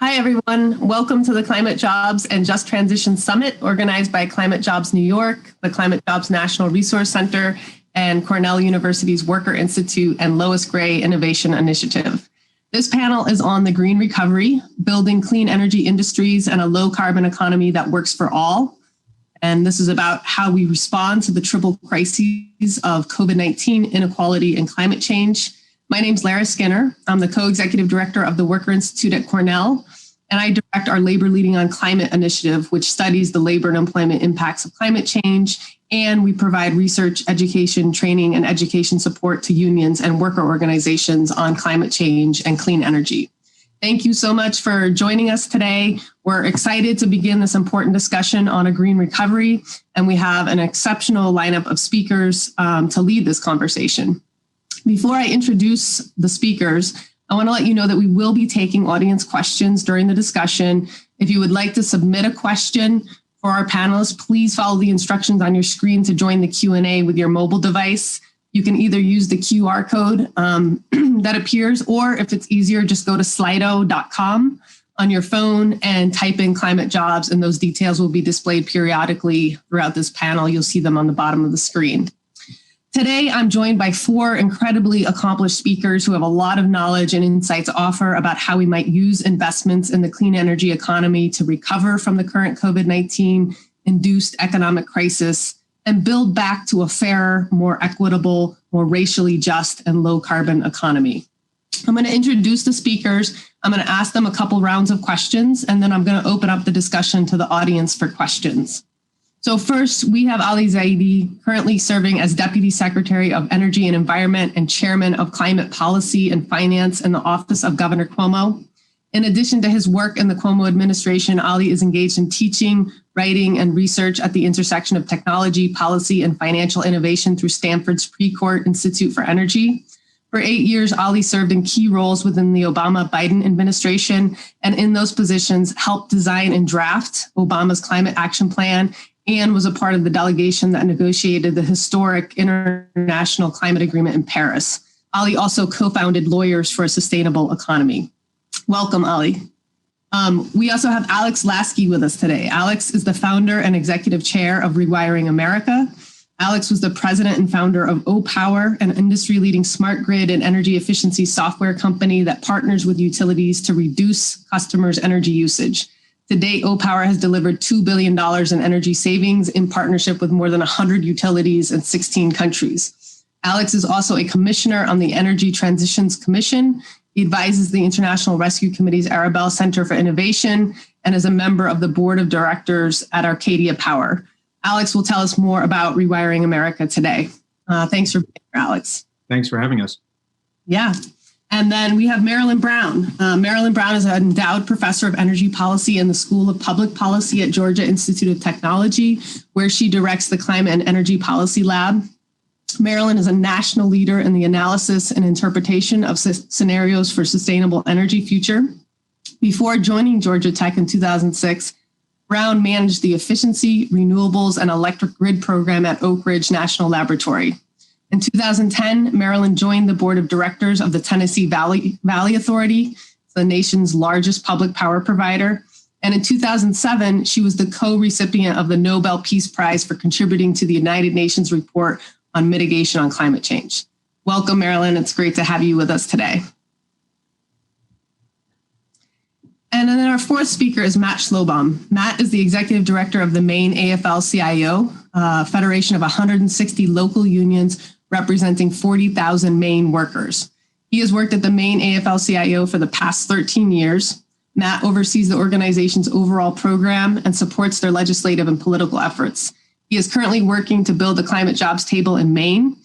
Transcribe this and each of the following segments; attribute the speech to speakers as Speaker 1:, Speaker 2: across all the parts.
Speaker 1: Hi, everyone. Welcome to the Climate Jobs and Just Transition Summit, organized by Climate Jobs New York, the Climate Jobs National Resource Center, and Cornell University's Worker Institute and Lois Gray Innovation Initiative. This panel is on the green recovery, building clean energy industries and a low carbon economy that works for all. And this is about how we respond to the triple crises of COVID-19, inequality, and climate change. My name's Lara Skinner. I'm the co-executive director of the Worker Institute at Cornell, and I direct our Labor Leading on Climate initiative, which studies the labor and employment impacts of climate change. And we provide research, education, training, and education support to unions and worker organizations on climate change and clean energy. Thank you so much for joining us today. We're excited to begin this important discussion on a green recovery, and we have an exceptional lineup of speakers to lead this conversation. Before I introduce the speakers, I want to let you know that we will be taking audience questions during the discussion. If you would like to submit a question for our panelists, please follow the instructions on your screen to join the Q&A with your mobile device. You can either use the QR code that appears, or if it's easier, just go to slido.com on your phone and type in climate jobs, and those details will be displayed periodically throughout this panel. You'll see them on the bottom of the screen. Today, I'm joined by four incredibly accomplished speakers who have a lot of knowledge and insight to offer about how we might use investments in the clean energy economy to recover from the current COVID-19 induced economic crisis and build back to a fairer, more equitable, more racially just and low carbon economy. I'm going to introduce the speakers. I'm going to ask them a couple rounds of questions, and then I'm going to open up the discussion to the audience for questions. So first, we have Ali Zaidi, currently serving as Deputy Secretary of Energy and Environment and Chairman of Climate Policy and Finance in the Office of Governor Cuomo. In addition to his work in the Cuomo administration, Ali is engaged in teaching, writing, and research at the intersection of technology, policy, and financial innovation through Stanford's Precourt Institute for Energy. For 8 years, Ali served in key roles within the Obama-Biden administration, and in those positions helped design and draft Obama's climate action plan, and was a part of the delegation that negotiated the historic international climate agreement in Paris. Ali also co-founded Lawyers for a Sustainable Economy. Welcome, Ali. We also have Alex Laskey with us today. Alex is the founder and executive chair of Rewiring America. Alex was the president and founder of O-Power, an industry-leading smart grid and energy efficiency software company that partners with utilities to reduce customers' energy usage. To date, O-Power has delivered $2 billion in energy savings in partnership with more than 100 utilities in 16 countries. Alex is also a commissioner on the Energy Transitions Commission. He advises the International Rescue Committee's Arabelle Center for Innovation and is a member of the board of directors at Arcadia Power. Alex will tell us more about Rewiring America today. Thanks for being here, Alex.
Speaker 2: Thanks for having us.
Speaker 1: Yeah. And then we have Marilyn Brown. Marilyn Brown is an endowed professor of energy policy in the School of Public Policy at Georgia Institute of Technology, where she directs the Climate and Energy Policy Lab. Marilyn is a national leader in the analysis and interpretation of scenarios for sustainable energy future. Before joining Georgia Tech in 2006, Brown managed the Efficiency, Renewables, and Electric Grid program at Oak Ridge National Laboratory. In 2010, Marilyn joined the board of directors of the Tennessee Valley Authority, the nation's largest public power provider. And in 2007, she was the co-recipient of the Nobel Peace Prize for contributing to the United Nations report on mitigation on climate change. Welcome, Marilyn. It's great to have you with us today. And then our fourth speaker is Matt Schlobohm. Matt is the executive director of the Maine AFL-CIO, a federation of 160 local unions representing 40,000 Maine workers. He has worked at the Maine AFL-CIO for the past 13 years. Matt oversees the organization's overall program and supports their legislative and political efforts. He is currently working to build a climate jobs table in Maine.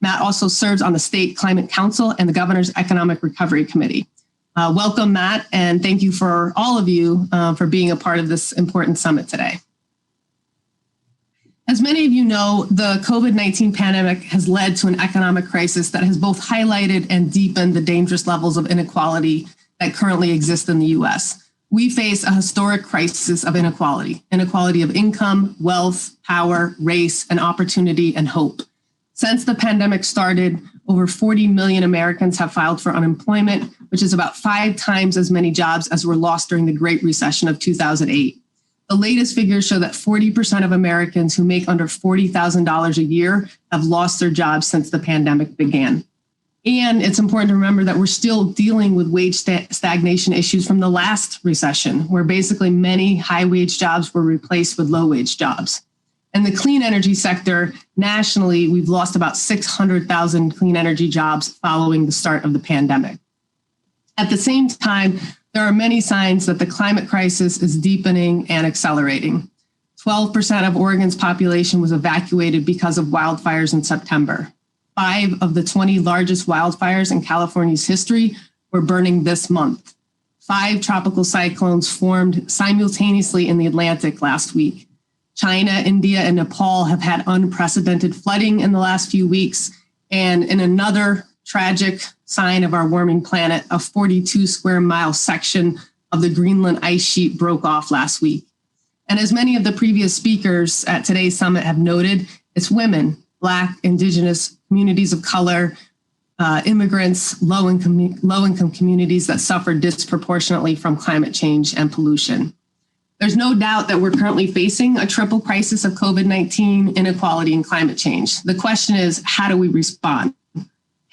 Speaker 1: Matt also serves on the State Climate Council and the Governor's Economic Recovery Committee. Welcome, Matt, and thank you for all of you for being a part of this important summit today. As many of you know, the COVID-19 pandemic has led to an economic crisis that has both highlighted and deepened the dangerous levels of inequality that currently exist in the US. We face a historic crisis of inequality of income, wealth, power, race, and opportunity and hope. Since the pandemic started, over 40 million Americans have filed for unemployment, which is about 5 times as many jobs as were lost during the Great Recession of 2008. The latest figures show that 40% of Americans who make under $40,000 a year have lost their jobs since the pandemic began. And it's important to remember that we're still dealing with wage stagnation issues from the last recession, where basically many high-wage jobs were replaced with low-wage jobs. In the clean energy sector, nationally, we've lost about 600,000 clean energy jobs following the start of the pandemic. At the same time, there are many signs that the climate crisis is deepening and accelerating. 12% of Oregon's population was evacuated because of wildfires in September. 5 of the 20 largest wildfires in California's history were burning this month. 5 tropical cyclones formed simultaneously in the Atlantic last week. China, India, and Nepal have had unprecedented flooding in the last few weeks. And in another tragic sign of our warming planet, a 42 square mile section of the Greenland ice sheet broke off last week. And as many of the previous speakers at today's summit have noted, it's women, Black, Indigenous, communities of color, immigrants, low-income communities that suffer disproportionately from climate change and pollution. There's no doubt that we're currently facing a triple crisis of COVID-19, inequality, and climate change. The question is, how do we respond?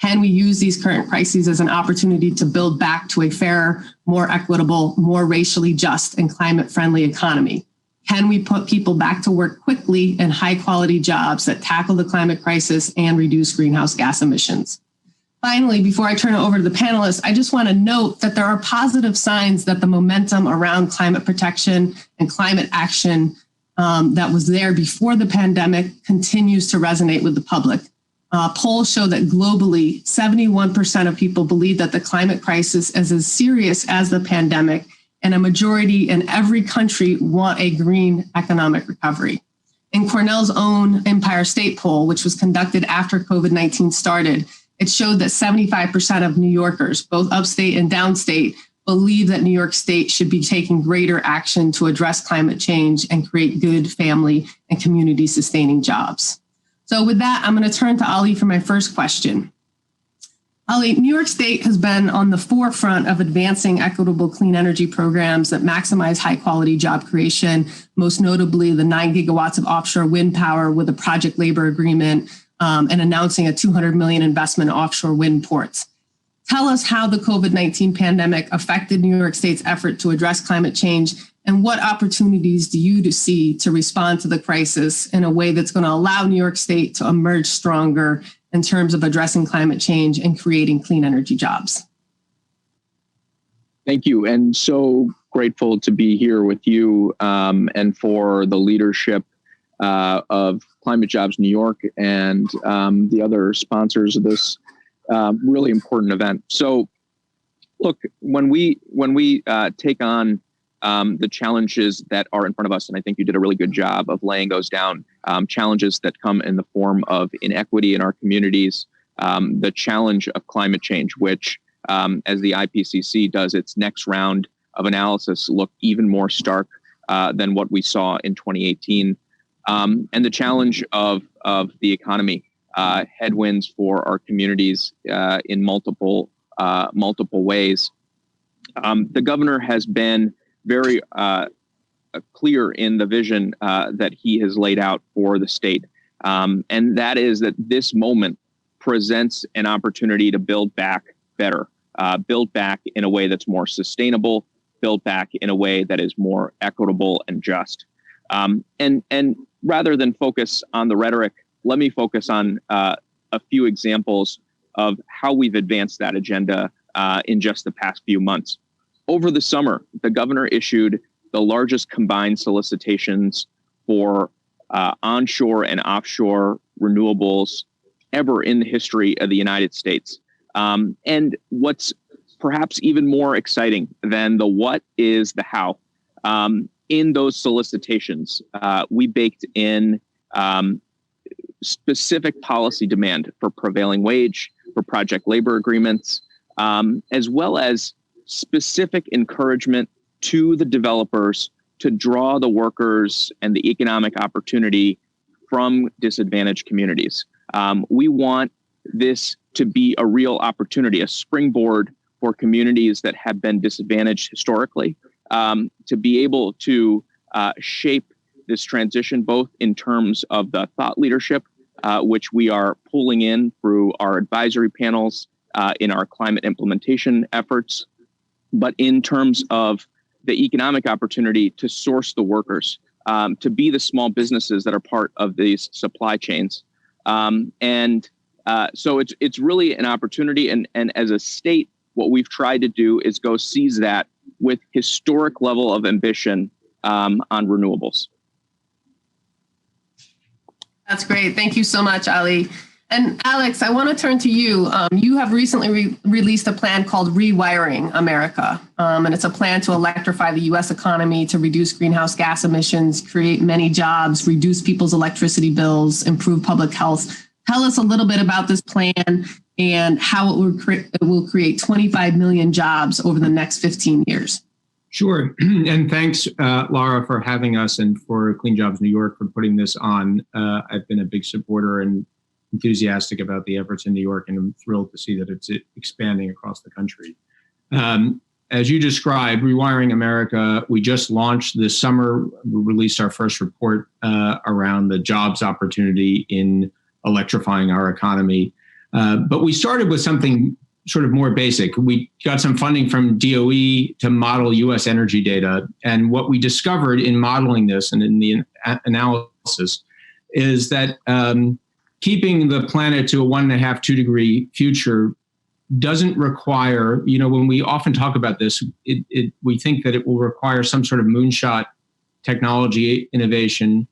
Speaker 1: Can we use these current crises as an opportunity to build back to a fairer, more equitable, more racially just, and climate-friendly economy? Can we put people back to work quickly in high-quality jobs that tackle the climate crisis and reduce greenhouse gas emissions? Finally, before I turn it over to the panelists, I just want to note that there are positive signs that the momentum around climate protection and climate action that was there before the pandemic continues to resonate with the public. Polls show that globally, 71% of people believe that the climate crisis is as serious as the pandemic, and a majority in every country want a green economic recovery. In Cornell's own Empire State poll, which was conducted after COVID-19 started, it showed that 75% of New Yorkers, both upstate and downstate, believe that New York State should be taking greater action to address climate change and create good family and community sustaining jobs. So with that, I'm going to turn to Ali for my first question. Ali, New York State has been on the forefront of advancing equitable clean energy programs that maximize high quality job creation, most notably the 9 gigawatts of offshore wind power with a project labor agreement, and announcing a $200 million investment in offshore wind ports. Tell us how the COVID-19 pandemic affected New York State's effort to address climate change, and what opportunities do you see to respond to the crisis in a way that's going to allow New York State to emerge stronger in terms of addressing climate change and creating clean energy jobs?
Speaker 2: Thank you, and so grateful to be here with you and for the leadership of Climate Jobs New York and the other sponsors of this really important event. So, look, when we take on the challenges that are in front of us, and I think you did a really good job of laying those down, challenges that come in the form of inequity in our communities, the challenge of climate change, which, as the IPCC does its next round of analysis, look even more stark than what we saw in 2018. And the challenge of the economy, headwinds for our communities in multiple ways. The governor has been very clear in the vision that he has laid out for the state, and that is that this moment presents an opportunity to build back better, build back in a way that's more sustainable, build back in a way that is more equitable and just. And rather than focus on the rhetoric, let me focus on a few examples of how we've advanced that agenda in just the past few months. Over the summer, the governor issued the largest combined solicitations for onshore and offshore renewables ever in the history of the United States. And what's perhaps even more exciting than the what is the how. In those solicitations, we baked in specific policy demand for prevailing wage, for project labor agreements, as well as specific encouragement to the developers to draw the workers and the economic opportunity from disadvantaged communities. We want this to be a real opportunity, a springboard for communities that have been disadvantaged historically, to be able to shape this transition, both in terms of the thought leadership, which we are pulling in through our advisory panels, in our climate implementation efforts, but in terms of the economic opportunity to source the workers, to be the small businesses that are part of these supply chains. So it's really an opportunity. And as a state, what we've tried to do is go seize that with historic level of ambition on renewables.
Speaker 1: That's great. Thank you so much, Ali. And Alex, I want to turn to you. You have recently released a plan called Rewiring America. And it's a plan to electrify the U.S. economy, to reduce greenhouse gas emissions, create many jobs, reduce people's electricity bills, improve public health. Tell us a little bit about this plan and how it will create 25 million jobs over the next 15 years.
Speaker 3: Sure. And thanks, Lara, for having us, and for Clean Jobs New York for putting this on. I've been a big supporter and enthusiastic about the efforts in New York, and I'm thrilled to see that it's expanding across the country. As you described, Rewiring America, we just launched this summer. We released our first report around the jobs opportunity in electrifying our economy. But we started with something sort of more basic. We got some funding from DOE to model US energy data. And what we discovered in modeling this and in the analysis is that keeping the planet to a 1.5, 2 degree future doesn't require, when we often talk about this, we think that it will require some sort of moonshot technology innovation,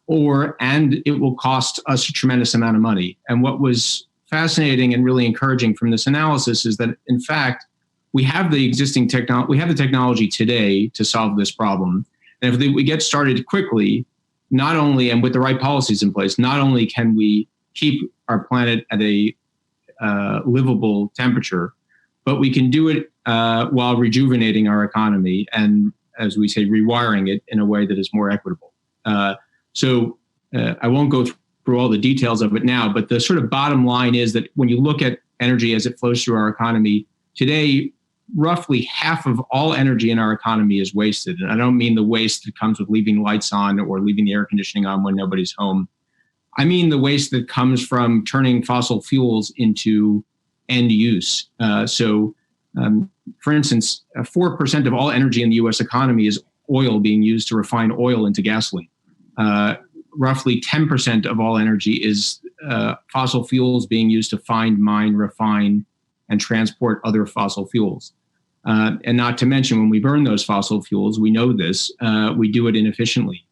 Speaker 3: and it will cost us a tremendous amount of money. And what was fascinating and really encouraging from this analysis is that, in fact, we have the existing technology, we have the technology today to solve this problem. And if we get started quickly, not only, and with the right policies in place, not only can we keep our planet at a livable temperature, but we can do it while rejuvenating our economy and, as we say, rewiring it in a way that is more equitable. So I won't go through all the details of it now, but the sort of bottom line is that when you look at energy as it flows through our economy today, roughly half of all energy in our economy is wasted. And I don't mean the waste that comes with leaving lights on or leaving the air conditioning on when nobody's home. I mean the waste that comes from turning fossil fuels into end use. For instance, 4% of all energy in the US economy is oil being used to refine oil into gasoline. Roughly 10% of all energy is fossil fuels being used to find, mine, refine, and transport other fossil fuels. And not to mention, when we burn those fossil fuels, we know this, we do it inefficiently.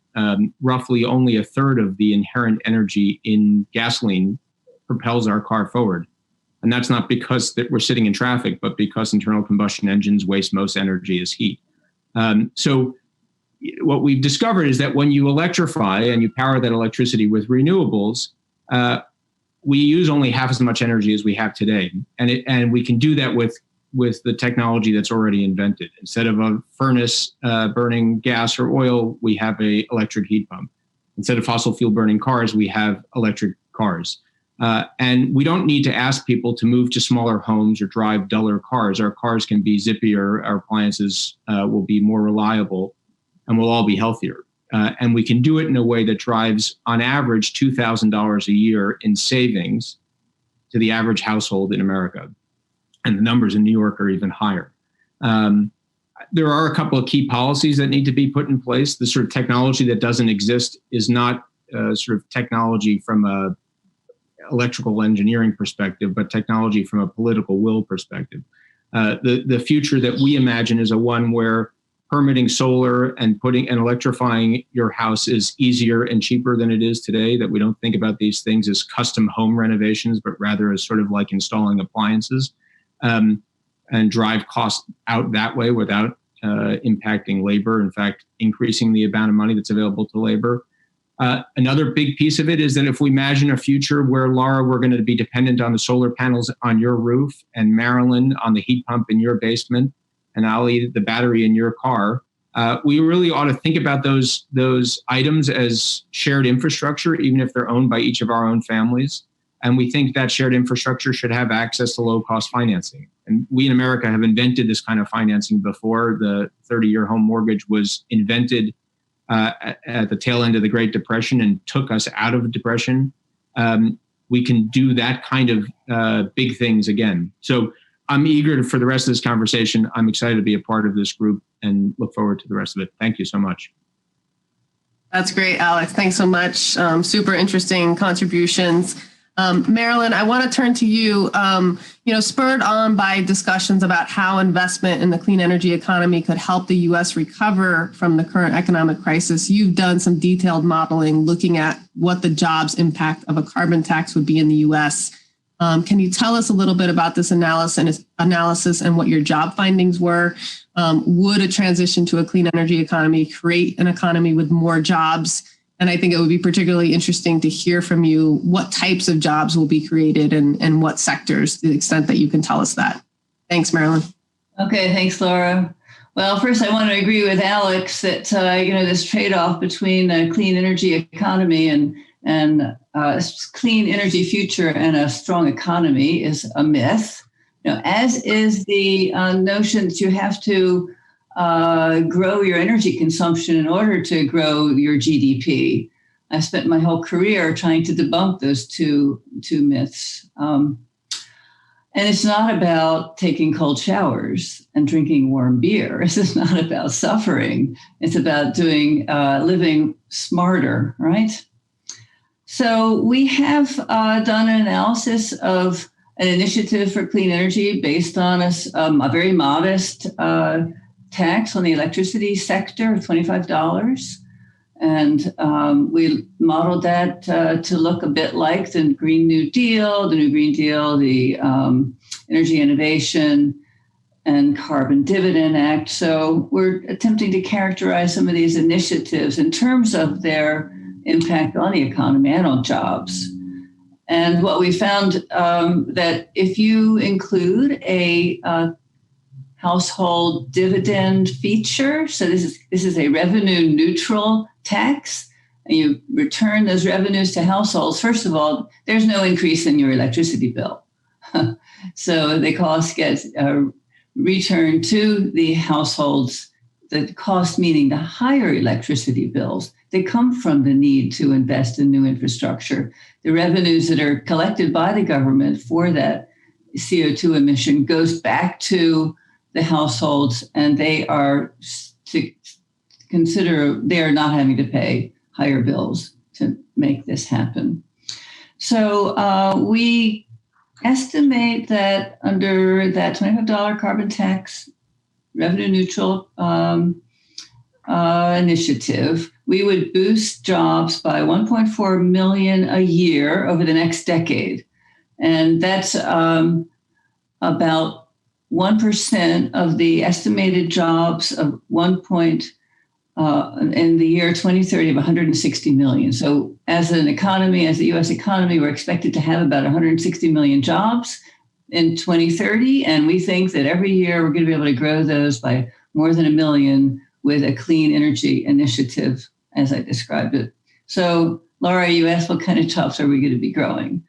Speaker 3: Roughly only a third of the inherent energy in gasoline propels our car forward. And that's not because that we're sitting in traffic, but because internal combustion engines waste most energy as heat. So what we've discovered is that when you electrify and you power that electricity with renewables, we use only half as much energy as we have today. And we can do that with the technology that's already invented. Instead of a furnace burning gas or oil, we have an electric heat pump. Instead of fossil fuel burning cars, we have electric cars. And we don't need to ask people to move to smaller homes or drive duller cars. Our cars can be zippier, our appliances will be more reliable, and we'll all be healthier. And we can do it in a way that drives, on average, $2,000 a year in savings to the average household in America. And the numbers in New York are even higher. There are a couple of key policies that need to be put in place. The sort of technology that doesn't exist is not sort of technology from a electrical engineering perspective, but technology from a political will perspective. The future that we imagine is a one where permitting solar and electrifying your house is easier and cheaper than it is today, that we don't think about these things as custom home renovations, but rather as sort of like installing appliances, and drive costs out that way without impacting labor. In fact, increasing the amount of money that's available to labor. Another big piece of it is that if we imagine a future where, Lara, we're going to be dependent on the solar panels on your roof, and Marilyn on the heat pump in your basement, and Ali, the battery in your car, we really ought to think about those items as shared infrastructure, even if they're owned by each of our own families. And we think that shared infrastructure should have access to low-cost financing. And we in America have invented this kind of financing before. The 30-year home mortgage was invented at the tail end of the Great Depression and took us out of the Depression. We can do that kind of big things again. So I'm eager for the rest of this conversation. I'm excited to be a part of this group and look forward to the rest of it. Thank you so much.
Speaker 1: That's great, Alex. Thanks so much. Super interesting contributions. Marilyn, I want to turn to you. Spurred on by discussions about how investment in the clean energy economy could help the U.S. recover from the current economic crisis, you've done some detailed modeling looking at what the jobs impact of a carbon tax would be in the U.S. Can you tell us a little bit about this analysis and what your job findings were? Would a transition to a clean energy economy create an economy with more jobs? And I think it would be particularly interesting to hear from you what types of jobs will be created and what sectors, to the extent that you can tell us that. Thanks, Marilyn.
Speaker 4: Okay, thanks, Lara. Well, first, I want to agree with Alex that this trade-off between a clean energy economy and a clean energy future and a strong economy is a myth. As is the notion that you have to grow your energy consumption in order to grow your GDP. I spent my whole career trying to debunk those two myths. And it's not about taking cold showers and drinking warm beer. This is not about suffering. It's about living smarter, right? So we have done an analysis of an initiative for clean energy based on a very modest tax on the electricity sector of $25. And we modeled that to look a bit like the Green New Deal, the New Green Deal, the Energy Innovation and Carbon Dividend Act. So we're attempting to characterize some of these initiatives in terms of their impact on the economy and on jobs. And what we found that if you include a household dividend feature, so this is a revenue neutral tax, and you return those revenues to households, first of all, there's no increase in your electricity bill. So the cost gets returned to the households. The cost, meaning the higher electricity bills, they come from the need to invest in new infrastructure. The revenues that are collected by the government for that CO2 emission goes back to the households, and they are not having to pay higher bills to make this happen. So we estimate that under that $25 carbon tax, revenue neutral initiative, we would boost jobs by 1.4 million a year over the next decade. And that's about 1% of the estimated jobs of in the year 2030 of 160 million. So as an economy, as the US economy, we're expected to have about 160 million jobs in 2030. And we think that every year we're going to be able to grow those by more than 1 million with a clean energy initiative, as I described it. So Lara, you asked what kind of jobs are we going to be growing?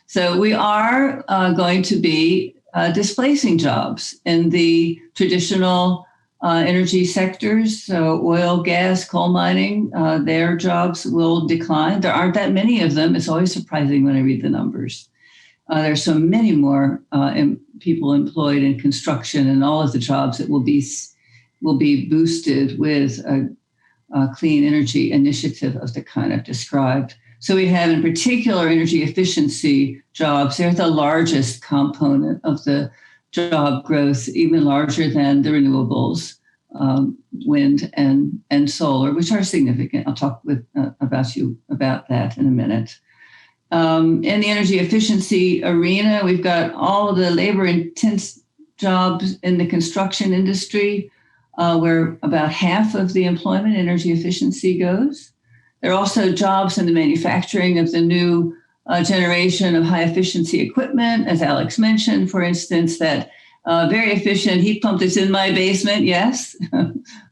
Speaker 4: So we are going to be displacing jobs in the traditional energy sectors. So oil, gas, coal mining, their jobs will decline. There aren't that many of them. It's always surprising when I read the numbers. There's so many more people employed in construction and all of the jobs that will be boosted with a clean energy initiative of the kind I've described. So we have in particular energy efficiency jobs. They're the largest component of the job growth, even larger than the renewables, wind and solar, which are significant. I'll talk about that in a minute. In the energy efficiency arena, we've got all of the labor-intense jobs in the construction industry, where about half of the employment energy efficiency goes. There are also jobs in the manufacturing of the new generation of high-efficiency equipment, as Alex mentioned, for instance, that very efficient heat pump that's in my basement. Yes,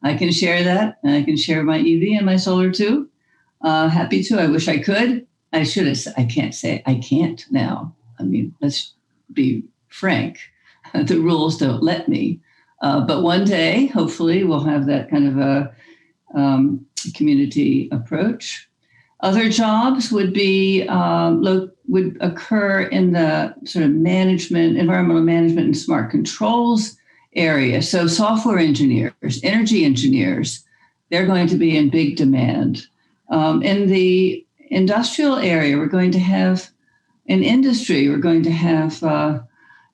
Speaker 4: I can share that. And I can share my EV and my solar too. Happy to. I wish I could. I should have said, I can't say I can't now. I mean, let's be frank. The rules don't let me. But one day, hopefully, we'll have that kind of a community approach. Other jobs would be would occur in the sort of management, environmental management, and smart controls area. So software engineers, energy engineers, they're going to be in big demand. In the industrial area, we're going to have in industry, we're going to have the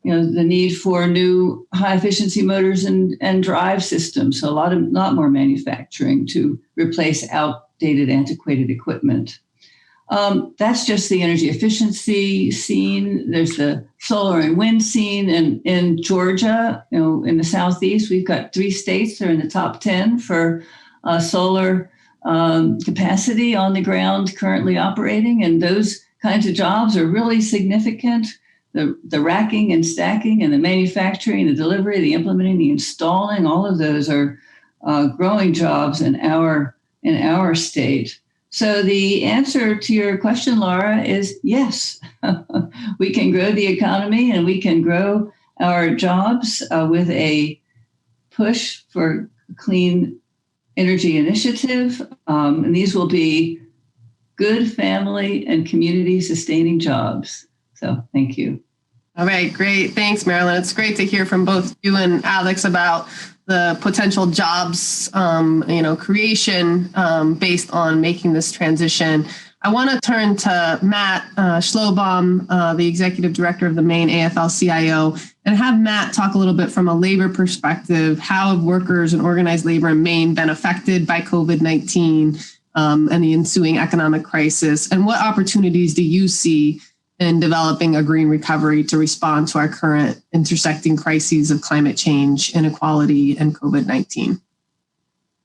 Speaker 4: need for new high efficiency motors and drive systems. So a lot more manufacturing to replace outdated, antiquated equipment. That's just the energy efficiency scene. There's the solar and wind scene. And in Georgia, in the Southeast, we've got 3 states that are in the top 10 for solar capacity on the ground currently operating. And those kinds of jobs are really significant. The racking and stacking and the manufacturing, the delivery, the implementing, the installing, all of those are growing jobs in our state. So the answer to your question, Lara, is yes. We can grow the economy and we can grow our jobs with a push for clean energy initiative. And these will be good family and community sustaining jobs. So thank you.
Speaker 1: All right, great. Thanks, Marilyn. It's great to hear from both you and Alex about the potential jobs, creation based on making this transition. I want to turn to Matt Schlobohm, the executive director of the Maine AFL-CIO, and have Matt talk a little bit from a labor perspective. How have workers and organized labor in Maine been affected by COVID-19 and the ensuing economic crisis? And what opportunities do you see in developing a green recovery to respond to our current intersecting crises of climate change, inequality, and COVID-19?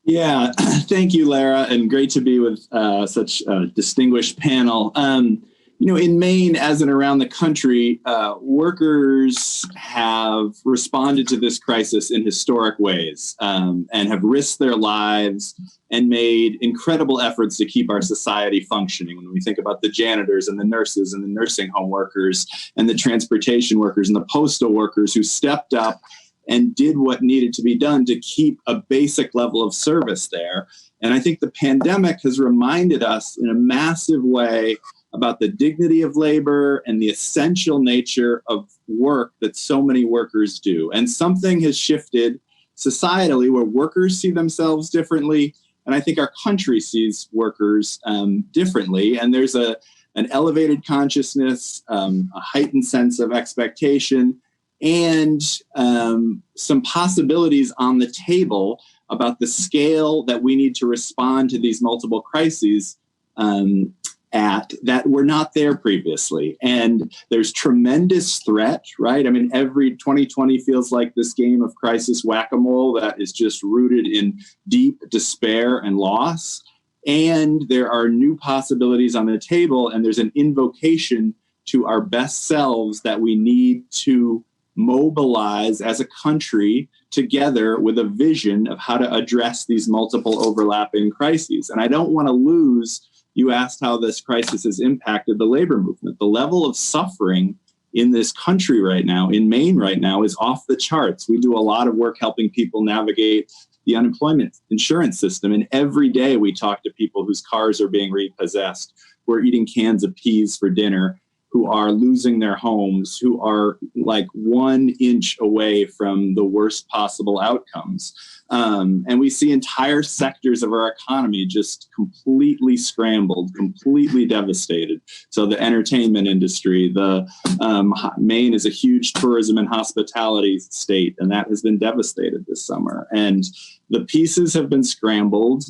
Speaker 5: Yeah, thank you, Lara, and great to be with such a distinguished panel. In Maine, as in around the country, workers have responded to this crisis in historic ways and have risked their lives and made incredible efforts to keep our society functioning. When we think about the janitors and the nurses and the nursing home workers and the transportation workers and the postal workers who stepped up and did what needed to be done to keep a basic level of service there. And I think the pandemic has reminded us in a massive way about the dignity of labor and the essential nature of work that so many workers do. And something has shifted societally where workers see themselves differently. And I think our country sees workers differently. And there's an elevated consciousness, a heightened sense of expectation, and some possibilities on the table about the scale that we need to respond to these multiple crises that were not there previously. And there's tremendous threat, right? I mean, every 2020 feels like this game of crisis whack-a-mole that is just rooted in deep despair and loss. And there are new possibilities on the table, and there's an invocation to our best selves that we need to mobilize as a country together with a vision of how to address these multiple overlapping crises. And I don't want to lose, you asked how this crisis has impacted the labor movement. The level of suffering in this country right now, in Maine right now, is off the charts. We do a lot of work helping people navigate the unemployment insurance system. And every day we talk to people whose cars are being repossessed, who are eating cans of peas for dinner, who are losing their homes, who are like 1 inch away from the worst possible outcomes. And we see entire sectors of our economy just completely scrambled, completely devastated. So the entertainment industry, Maine is a huge tourism and hospitality state, and that has been devastated this summer. And the pieces have been scrambled.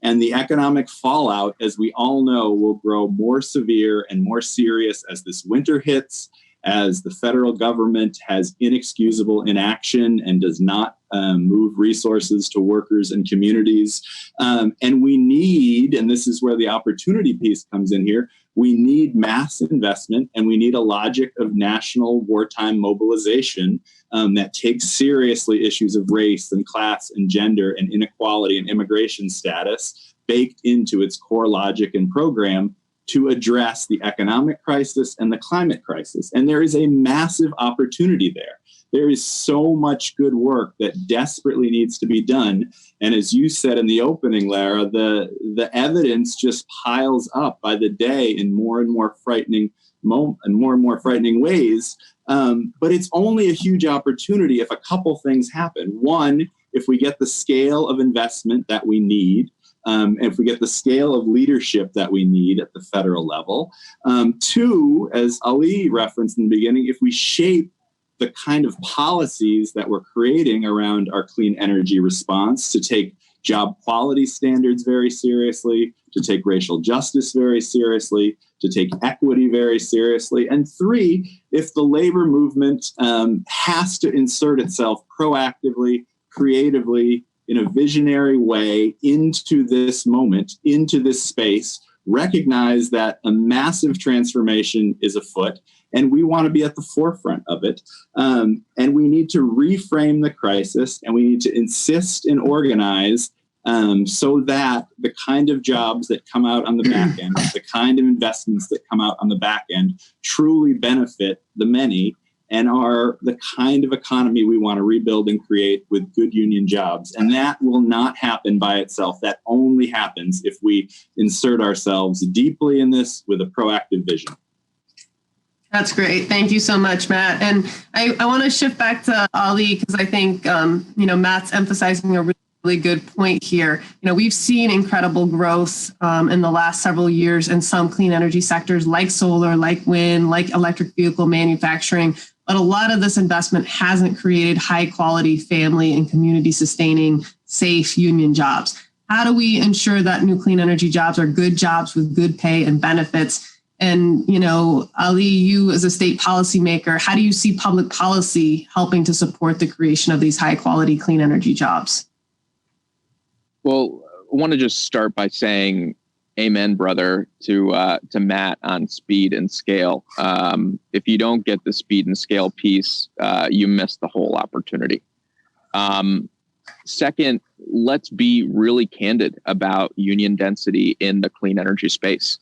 Speaker 5: And the economic fallout, as we all know, will grow more severe and more serious as this winter hits, as the federal government has inexcusable inaction and does not move resources to workers and communities. And we need, and this is where the opportunity piece comes in here, we need mass investment and we need a logic of national wartime mobilization that takes seriously issues of race and class and gender and inequality and immigration status baked into its core logic and program to address the economic crisis and the climate crisis. And there is a massive opportunity there. There is so much good work that desperately needs to be done. And as you said in the opening, Lara, the evidence just piles up by the day in more and more frightening ways. But it's only a huge opportunity if a couple things happen. One, if we get the scale of investment that we need, and if we get the scale of leadership that we need at the federal level. Two, as Ali referenced in the beginning, if we shape the kind of policies that we're creating around our clean energy response to take job quality standards very seriously, to take racial justice very seriously, to take equity very seriously. And three, if the labor movement has to insert itself proactively, creatively, in a visionary way into this moment, into this space, recognize that a massive transformation is afoot, and we want to be at the forefront of it. And we need to reframe the crisis, and we need to insist and organize so that the kind of jobs that come out on the back end, the kind of investments that come out on the back end truly benefit the many and are the kind of economy we want to rebuild and create with good union jobs. And that will not happen by itself. That only happens if we insert ourselves deeply in this with a proactive vision.
Speaker 1: That's great. Thank you so much, Matt. And I want to shift back to Ali because I think, Matt's emphasizing a really good point here. We've seen incredible growth in the last several years in some clean energy sectors like solar, like wind, like electric vehicle manufacturing. But a lot of this investment hasn't created high quality family and community sustaining, safe union jobs. How do we ensure that new clean energy jobs are good jobs with good pay and benefits? And, Ali, you as a state policymaker, how do you see public policy helping to support the creation of these high quality clean energy jobs?
Speaker 2: Well, I want to just start by saying amen, brother, to Matt on speed and scale. If you don't get the speed and scale piece, you miss the whole opportunity. Second, let's be really candid about union density in the clean energy space.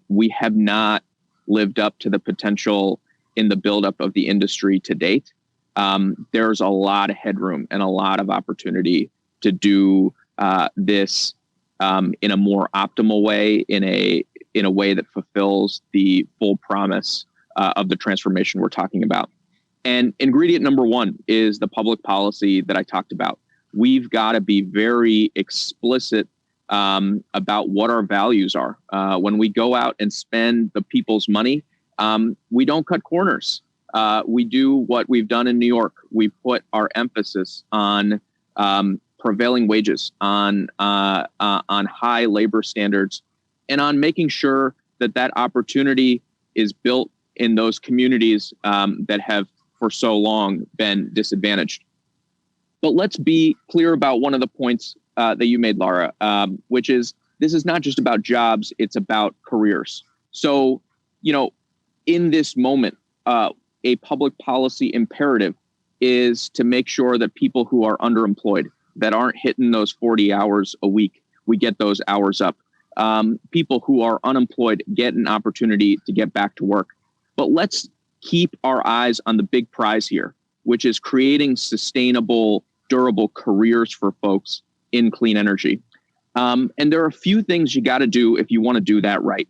Speaker 2: We have not lived up to the potential in the buildup of the industry to date. There's a lot of headroom and a lot of opportunity to do this in a more optimal way, in a way that fulfills the full promise of the transformation we're talking about. And ingredient number one is the public policy that I talked about. We've got to be very explicit about what our values are. When we go out and spend the people's money, we don't cut corners. We do what we've done in New York. We put our emphasis on prevailing wages, on high labor standards, and on making sure that opportunity is built in those communities that have for so long been disadvantaged. But let's be clear about one of the points that you made, Lara, which is this is not just about jobs, it's about careers. So, in this moment, a public policy imperative is to make sure that people who are underemployed, that aren't hitting those 40 hours a week, we get those hours up. People who are unemployed get an opportunity to get back to work. But let's keep our eyes on the big prize here, which is creating sustainable, durable careers for folks in clean energy. And there are a few things you got to do if you want to do that right.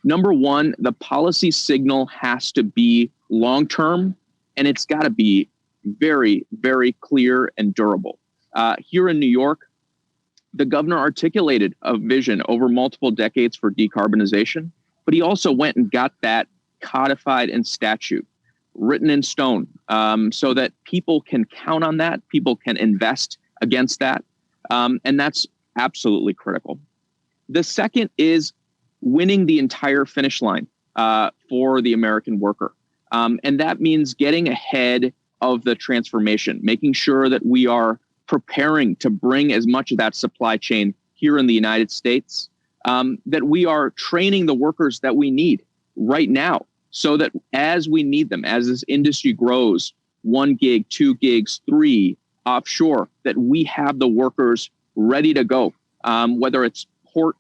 Speaker 2: Number one, the policy signal has to be long-term, and it's got to be very, very clear and durable. Here in New York, the governor articulated a vision over multiple decades for decarbonization, but he also went and got that codified in statute, written in stone, so that people can count on that, people can invest against that, and that's absolutely critical. The second is winning the entire finish line for the American worker, and that means getting ahead of the transformation, making sure that we are preparing to bring as much of that supply chain here in the United States, that we are training the workers that we need right now, so that as we need them, as this industry grows, 1 gig, 2 gigs, 3 offshore, that we have the workers ready to go, whether it's port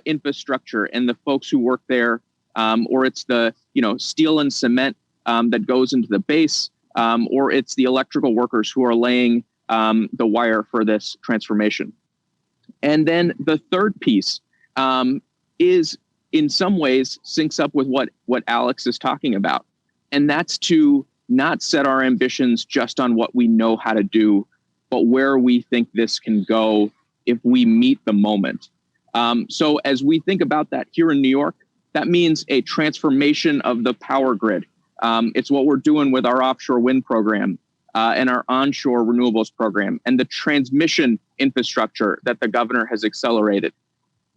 Speaker 2: infrastructure and the folks who work there, or it's the steel and cement that goes into the base, or it's the electrical workers who are laying the wire for this transformation. And then the third piece is in some ways syncs up with what Alex is talking about. And that's to not set our ambitions just on what we know how to do, but where we think this can go if we meet the moment. So as we think about that here in New York, that means a transformation of the power grid. It's what we're doing with our offshore wind program and our onshore renewables program and the transmission infrastructure that the governor has accelerated.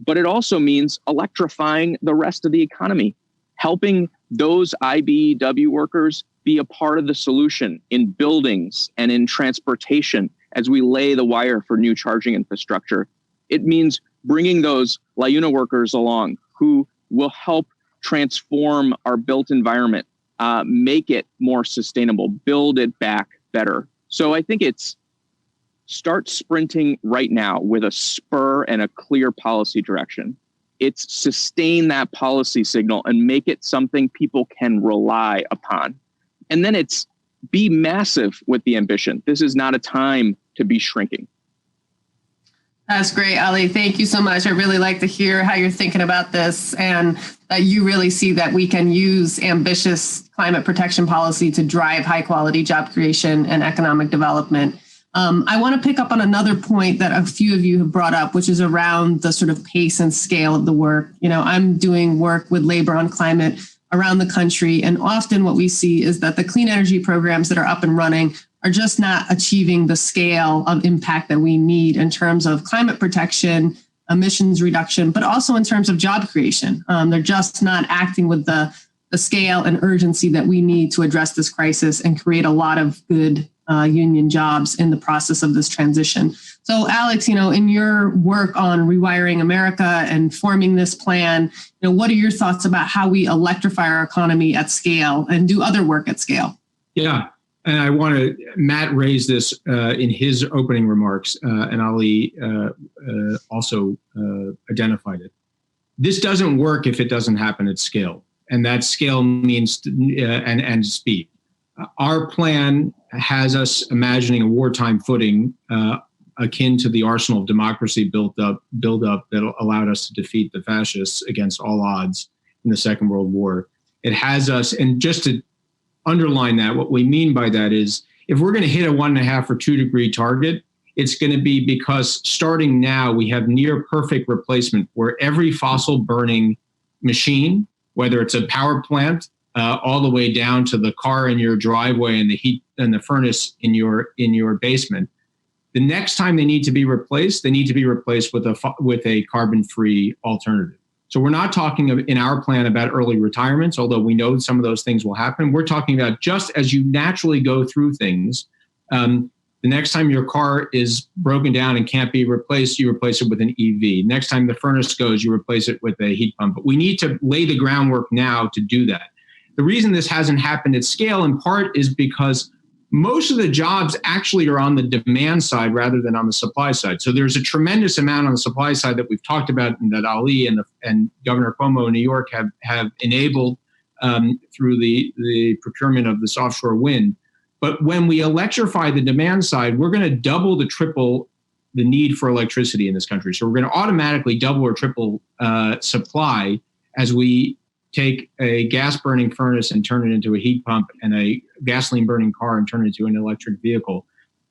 Speaker 2: But it also means electrifying the rest of the economy, helping those IBEW workers be a part of the solution in buildings and in transportation as we lay the wire for new charging infrastructure. It means bringing those LIUNA workers along who will help transform our built environment, make it more sustainable, build it back better. So I think it's start sprinting right now with a spur and a clear policy direction. It's sustain that policy signal and make it something people can rely upon. And then it's be massive with the ambition. This is not a time to be shrinking.
Speaker 1: That's great, Ali. Thank you so much. I really like to hear how you're thinking about this and that you really see that we can use ambitious climate protection policy to drive high quality job creation and economic development. I want to pick up on another point that a few of you have brought up, which is around the sort of pace and scale of the work. I'm doing work with Labor on Climate around the country, and often what we see is that the clean energy programs that are up and running are just not achieving the scale of impact that we need in terms of climate protection, emissions reduction, but also in terms of job creation. They're just not acting with the scale and urgency that we need to address this crisis and create a lot of good union jobs in the process of this transition. So Alex, in your work on Rewiring America and forming this plan, what are your thoughts about how we electrify our economy at scale and do other work at scale?
Speaker 3: Yeah. And Matt raised this in his opening remarks, and Ali also identified it. This doesn't work if it doesn't happen at scale. And that scale means and speed. Our plan has us imagining a wartime footing akin to the arsenal of democracy build up that allowed us to defeat the fascists against all odds in the Second World War. It has us, and just to underline that, what we mean by that is if we're going to hit a 1.5 or 2 degree target, it's going to be because starting now we have near perfect replacement where every fossil burning machine, whether it's a power plant, all the way down to the car in your driveway and the heat and the furnace in your basement. The next time they need to be replaced with a carbon-free alternative. So we're not talking in our plan about early retirements, although we know some of those things will happen. We're talking about just as you naturally go through things, the next time your car is broken down and can't be replaced, you replace it with an EV. Next time the furnace goes, you replace it with a heat pump. But we need to lay the groundwork now to do that. The reason this hasn't happened at scale in part is because most of the jobs actually are on the demand side rather than on the supply side. So there's a tremendous amount on the supply side that we've talked about and that Ali and Governor Cuomo in New York have enabled through the procurement of this offshore wind. But when we electrify the demand side, we're going to double to triple the need for electricity in this country. So we're going to automatically double or triple supply as we take a gas-burning furnace and turn it into a heat pump and a gasoline-burning car and turn it into an electric vehicle.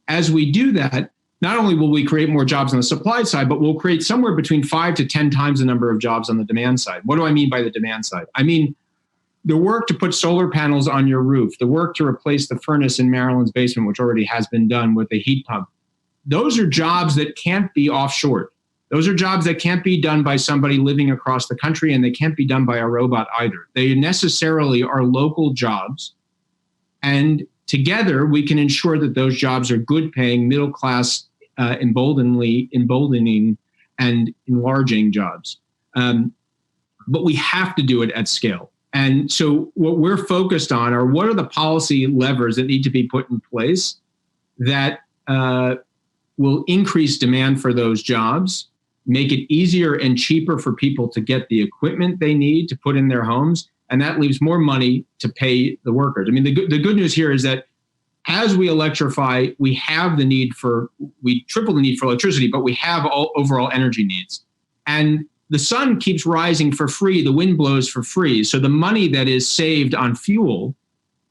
Speaker 3: As we do that, not only will we create more jobs on the supply side, but we'll create somewhere between 5 to 10 times the number of jobs on the demand side. What do I mean by the demand side? I mean the work to put solar panels on your roof, the work to replace the furnace in Marilyn's basement, which already has been done with a heat pump. Those are jobs that can't be offshored. Those are jobs that can't be done by somebody living across the country, and they can't be done by a robot either. They necessarily are local jobs. And together, we can ensure that those jobs are good paying, middle class, emboldening and enlarging jobs. But we have to do it at scale. And so what we're focused on are what are the policy levers that need to be put in place that will increase demand for those jobs, make it easier and cheaper for people to get the equipment they need to put in their homes. And that leaves more money to pay the workers. I mean, the good news here is that as we electrify, we triple the need for electricity, but we have all overall energy needs. And the sun keeps rising for free, the wind blows for free. So the money that is saved on fuel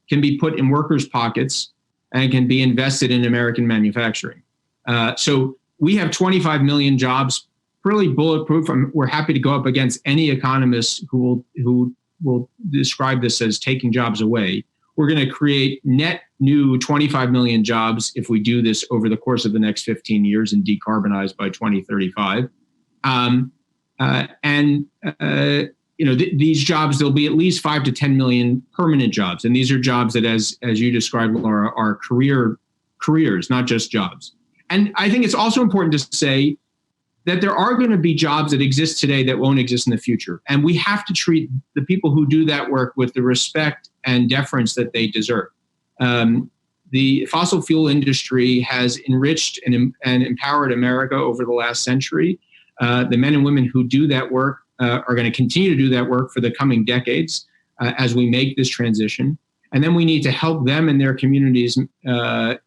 Speaker 3: can be put in workers' pockets and can be invested in American manufacturing. So we have 25 million jobs, really bulletproof. We're happy to go up against any economist who will describe this as taking jobs away. We're going to create net new 25 million jobs if we do this over the course of the next 15 years and decarbonize by 2035. These jobs, there'll be at least 5 to 10 million permanent jobs. And these are jobs that, as you described, Lara, are careers, not just jobs. And I think it's also important to say that there are going to be jobs that exist today that won't exist in the future. And we have to treat the people who do that work with the respect and deference that they deserve. The fossil fuel industry has enriched and empowered America over the last century. The men and women who do that work are going to continue to do that work for the coming decades as we make this transition. And then we need to help them and their communities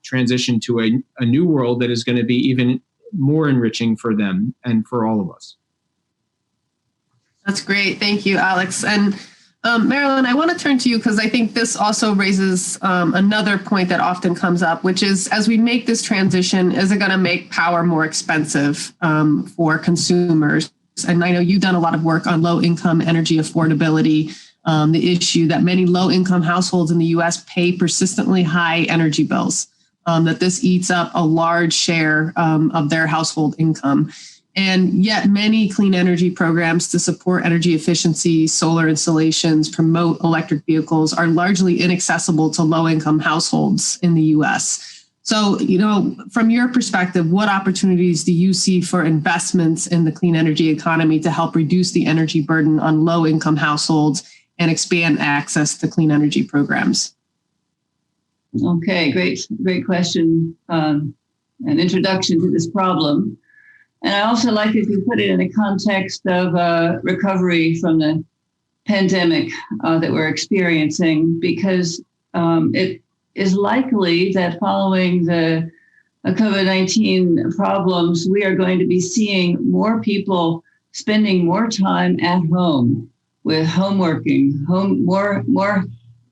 Speaker 3: transition to a new world that is going to be even more enriching for them and for all of us.
Speaker 1: That's great. Thank you, Alex. And Marilyn, I want to turn to you because I think this also raises another point that often comes up, which is as we make this transition, is it going to make power more expensive for consumers? And I know you've done a lot of work on low-income energy affordability, the issue that many low-income households in the U.S. pay persistently high energy bills, that this eats up a large share of their household income. And yet many clean energy programs to support energy efficiency, solar installations, promote electric vehicles are largely inaccessible to low-income households in the U.S. So, from your perspective, what opportunities do you see for investments in the clean energy economy to help reduce the energy burden on low-income households and expand access to clean energy programs?
Speaker 4: Okay, great question. An introduction to this problem. And I also like if you put it in the context of recovery from the pandemic that we're experiencing, because it is likely that following the COVID-19 problems, we are going to be seeing more people spending more time at home with homeworking, more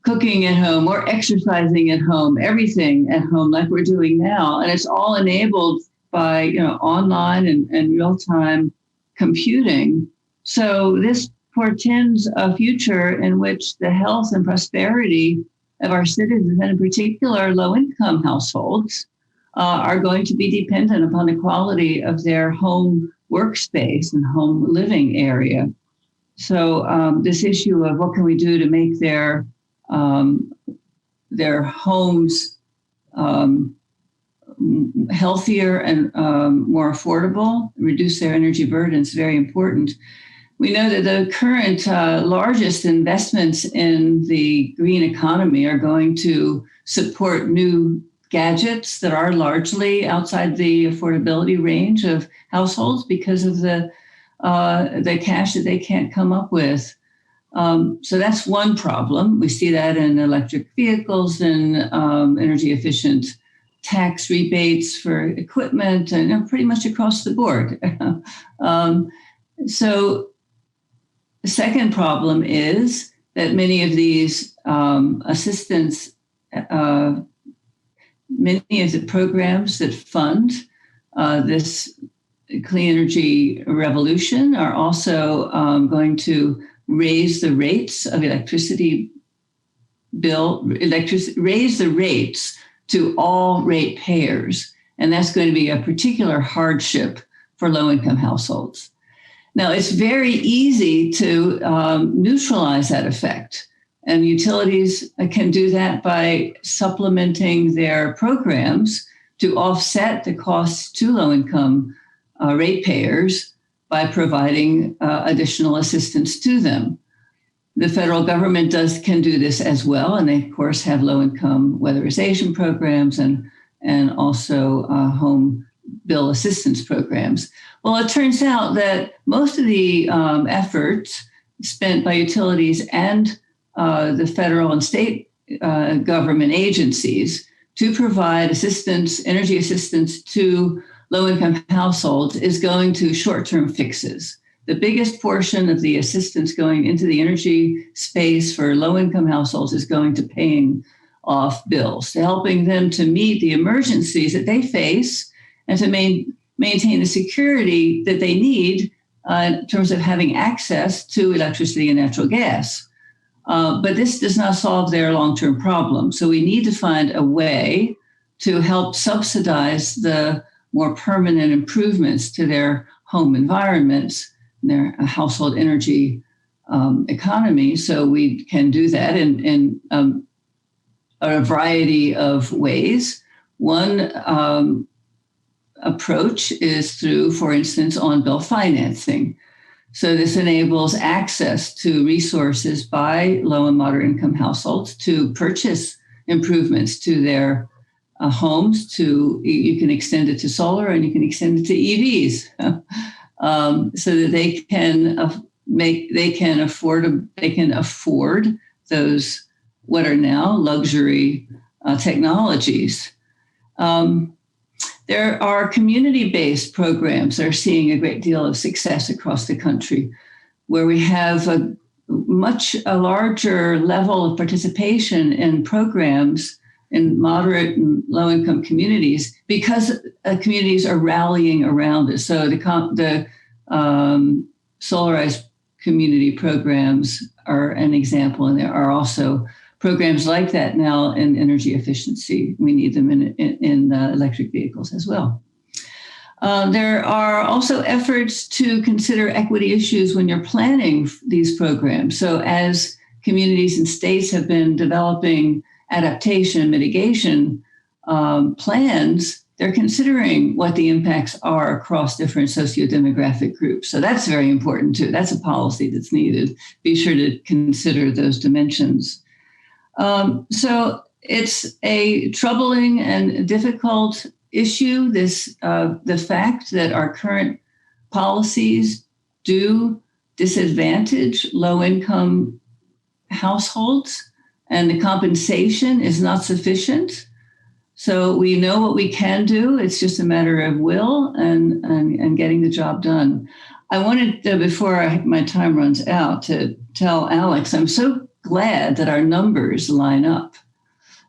Speaker 4: cooking at home, more exercising at home, everything at home like we're doing now. And it's all enabled by online and real-time computing. So this portends a future in which the health and prosperity of our citizens, and in particular low-income households, are going to be dependent upon the quality of their home workspace and home living area. So this issue of what can we do to make their homes healthier and more affordable, reduce their energy burden is very important. We know that the current largest investments in the green economy are going to support new gadgets that are largely outside the affordability range of households because of the cash that they can't come up with. So that's one problem. We see that in electric vehicles and energy efficient tax rebates for equipment and pretty much across the board. So the second problem is that many of these assistance, many of the programs that fund this clean energy revolution are also going to raise the rates of raise the rates to all ratepayers. And that's going to be a particular hardship for low-income households. Now, it's very easy to neutralize that effect. And utilities can do that by supplementing their programs to offset the costs to low-income ratepayers by providing additional assistance to them. The federal government can do this as well, and they, of course, have low-income weatherization programs and also home bill assistance programs. Well, it turns out that most of the efforts spent by utilities and the federal and state government agencies to provide assistance, energy assistance to low-income households is going to short-term fixes. The biggest portion of the assistance going into the energy space for low-income households is going to paying off bills, to helping them to meet the emergencies that they face and to maintain the security that they need in terms of having access to electricity and natural gas. But this does not solve their long-term problem. So we need to find a way to help subsidize the more permanent improvements to their home environments, their household energy economy. So we can do that in a variety of ways. One approach is through, for instance, on-bill financing. So this enables access to resources by low and moderate income households to purchase improvements to their homes. You can extend it to solar and you can extend it to EVs, so that they can afford those what are now luxury technologies. There are community-based programs that are seeing a great deal of success across the country, where we have a larger level of participation in programs in moderate and low-income communities because communities are rallying around it. So the solarized community programs are an example, and there are also programs like that now in energy efficiency. We need them in electric vehicles as well. There are also efforts to consider equity issues when you're planning these programs. So as communities and states have been developing adaptation and mitigation plans, they're considering what the impacts are across different sociodemographic groups. So that's very important too. That's a policy that's needed. Be sure to consider those dimensions. So it's a troubling and difficult issue, the fact that our current policies do disadvantage low-income households, and the compensation is not sufficient. So we know what we can do. It's just a matter of will and getting the job done. I wanted, before my time runs out, to tell Alex, I'm so glad that our numbers line up.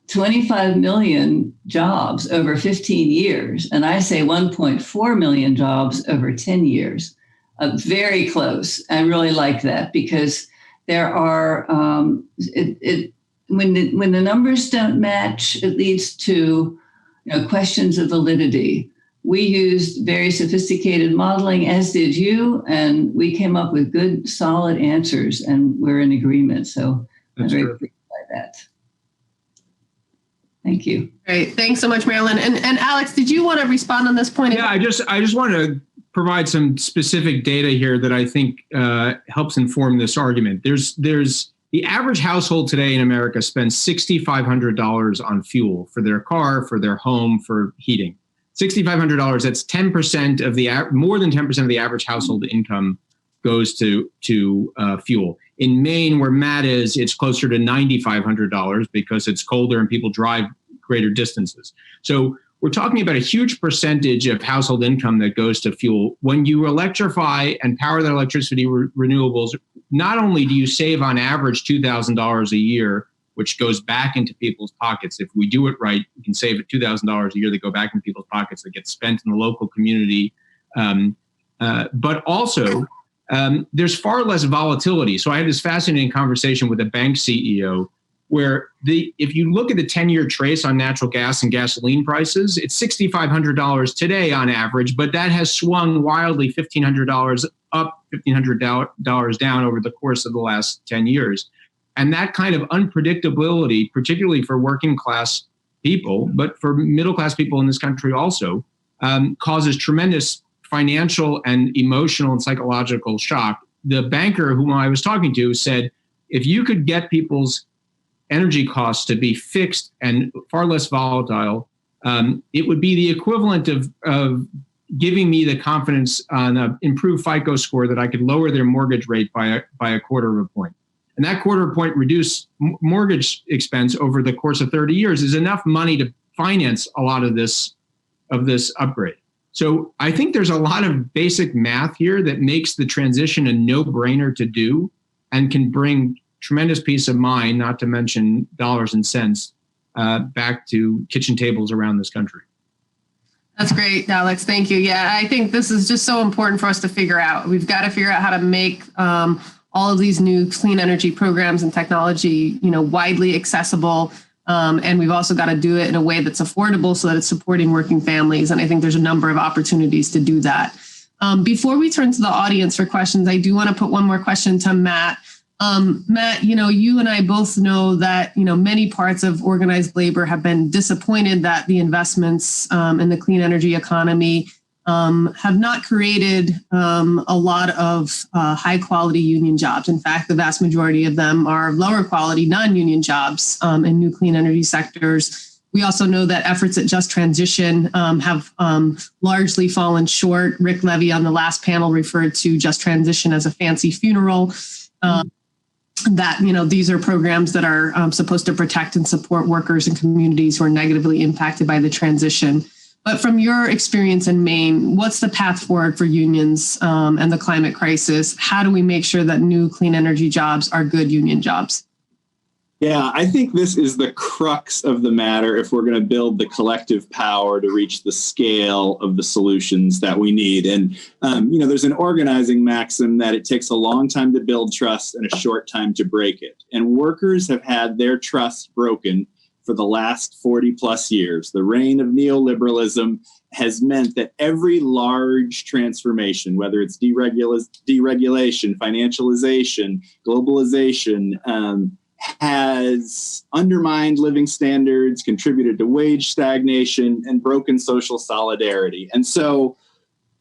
Speaker 4: 25 million jobs over 15 years. And I say 1.4 million jobs over 10 years. Very close. I really like that because there are, when the numbers don't match, it leads to questions of validity. We used very sophisticated modeling, as did you, and we came up with good, solid answers, and we're in agreement. So I'm very pleased by that. Thank you.
Speaker 1: Great. Thanks so much, Marilyn. And Alex, did you want to respond on this point?
Speaker 3: Yeah, I just want to provide some specific data here that I think helps inform this argument. There's the average household today in America spends $6,500 on fuel for their car, for their home, for heating. $6,500. That's 10% of more than 10% of the average household income goes to fuel. In Maine, where Matt is, it's closer to $9,500 because it's colder and people drive greater distances. So we're talking about a huge percentage of household income that goes to fuel. When you electrify and power that electricity renewables, not only do you save on average $2,000 a year, which goes back into people's pockets. If we do it right, we can save $2,000 a year that go back into people's pockets that get spent in the local community. But also, there's far less volatility. So I had this fascinating conversation with a bank CEO where if you look at the 10-year trace on natural gas and gasoline prices, it's $6,500 today on average, but that has swung wildly $1,500 up, $1,500 down over the course of the last 10 years. And that kind of unpredictability, particularly for working class people, but for middle class people in this country also, causes tremendous financial and emotional and psychological shock. The banker whom I was talking to said, if you could get people's energy costs to be fixed and far less volatile, it would be the equivalent of giving me the confidence on an improved FICO score that I could lower their mortgage rate by a quarter of a point. And that quarter of a point reduced mortgage expense over the course of 30 years is enough money to finance a lot of this upgrade. So I think there's a lot of basic math here that makes the transition a no-brainer to do and can bring tremendous peace of mind, not to mention dollars and cents, back to kitchen tables around this country.
Speaker 1: That's great, Alex. Thank you. Yeah, I think this is just so important for us to figure out. We've got to figure out how to make all of these new clean energy programs and technology, widely accessible. And we've also got to do it in a way that's affordable so that it's supporting working families. And I think there's a number of opportunities to do that. Before we turn to the audience for questions, I do want to put one more question to Matt. Matt, you and I both know that, many parts of organized labor have been disappointed that the investments in the clean energy economy have not created a lot of high quality union jobs. In fact, the vast majority of them are lower quality non-union jobs in new clean energy sectors. We also know that efforts at just transition have largely fallen short. Rick Levy on the last panel referred to just transition as a fancy funeral. That, these are programs that are supposed to protect and support workers and communities who are negatively impacted by the transition. But from your experience in Maine, what's the path forward for unions and the climate crisis? How do we make sure that new clean energy jobs are good union jobs?
Speaker 5: Yeah, I think this is the crux of the matter if we're going to build the collective power to reach the scale of the solutions that we need. And, there's an organizing maxim that it takes a long time to build trust and a short time to break it. And workers have had their trust broken for the last 40 plus years. The reign of neoliberalism has meant that every large transformation, whether it's deregulation, financialization, globalization, has undermined living standards, contributed to wage stagnation, and broken social solidarity. And so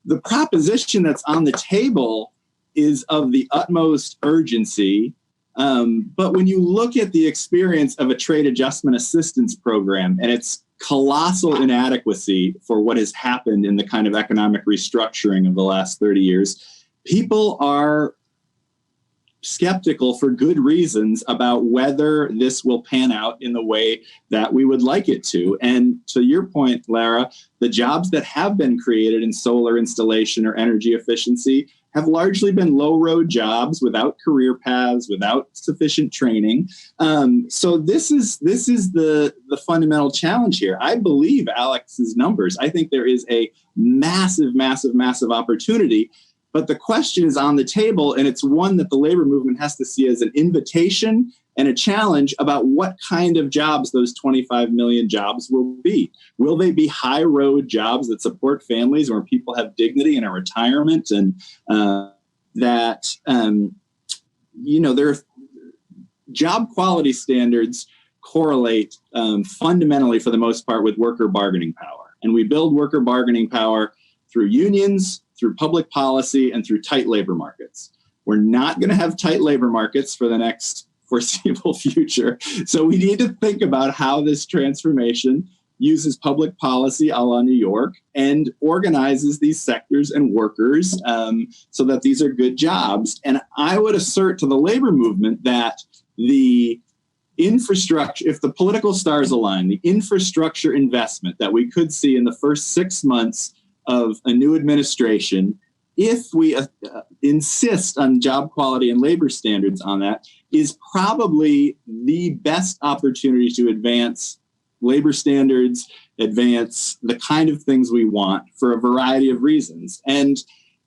Speaker 5: the proposition that's on the table is of the utmost urgency. But when you look at the experience of a trade adjustment assistance program and its colossal inadequacy for what has happened in the kind of economic restructuring of the last 30 years, people are skeptical for good reasons about whether this will pan out in the way that we would like it to. And to your point, Lara, the jobs that have been created in solar installation or energy efficiency have largely been low-road jobs without career paths, without sufficient training. So this is the fundamental challenge here. I believe Alex's numbers. I think there is a massive opportunity. But the question is on the table, and it's one that the labor movement has to see as an invitation and a challenge about what kind of jobs those 25 million jobs will be. Will they be high road jobs that support families where people have dignity in a retirement and their job quality standards correlate fundamentally for the most part with worker bargaining power. And we build worker bargaining power through unions, through public policy, and through tight labor markets. We're not going to have tight labor markets for the next foreseeable future. So we need to think about how this transformation uses public policy a la New York and organizes these sectors and workers so that these are good jobs. And I would assert to the labor movement that the infrastructure, if the political stars align, the infrastructure investment that we could see in the first 6 months of a new administration, if we insist on job quality and labor standards on that, is probably the best opportunity to advance labor standards, advance the kind of things we want for a variety of reasons. And,